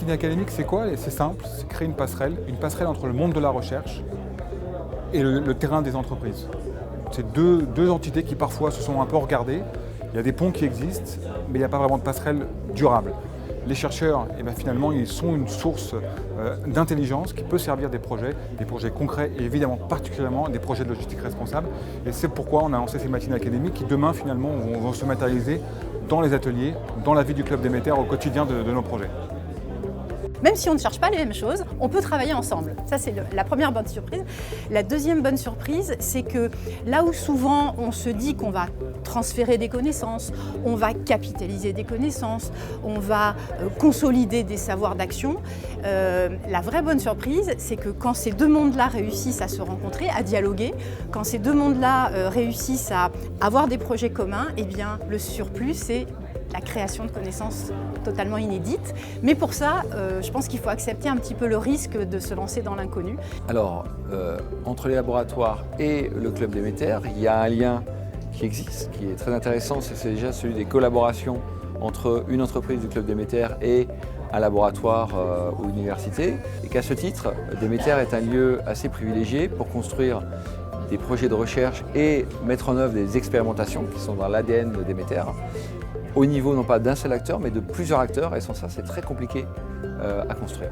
Matinée académique, c'est quoi? C'est simple, c'est créer une passerelle entre le monde de la recherche et le terrain des entreprises. C'est deux entités qui parfois se sont un peu regardées. Il y a des ponts qui existent, mais il n'y a pas vraiment de passerelle durable. Les chercheurs, finalement, ils sont une source d'intelligence qui peut servir des projets concrets et évidemment particulièrement des projets de logistique responsable. Et c'est pourquoi on a lancé ces matinées académiques qui demain finalement vont se matérialiser dans les ateliers, dans la vie du Club Déméter au quotidien de nos projets. Même si on ne cherche pas les mêmes choses, on peut travailler ensemble. Ça, c'est la première bonne surprise. La deuxième bonne surprise, c'est que là où souvent on se dit qu'on va transférer des connaissances, on va capitaliser des connaissances, on va consolider des savoirs d'action, la vraie bonne surprise, c'est que quand ces deux mondes-là réussissent à se rencontrer, à dialoguer, quand ces deux mondes-là réussissent à avoir des projets communs, eh bien, le surplus, c'est la création de connaissances totalement inédites. Mais pour ça, je pense qu'il faut accepter un petit peu le risque de se lancer dans l'inconnu. Alors, entre les laboratoires et le Club Déméter, il y a un lien qui existe, qui est très intéressant, c'est déjà celui des collaborations entre une entreprise du Club Déméter et un laboratoire ou université. Et qu'à ce titre, Déméter est un lieu assez privilégié pour construire des projets de recherche et mettre en œuvre des expérimentations qui sont dans l'ADN de Déméter, au niveau non pas d'un seul acteur, mais de plusieurs acteurs, et sans ça, c'est très compliqué à construire.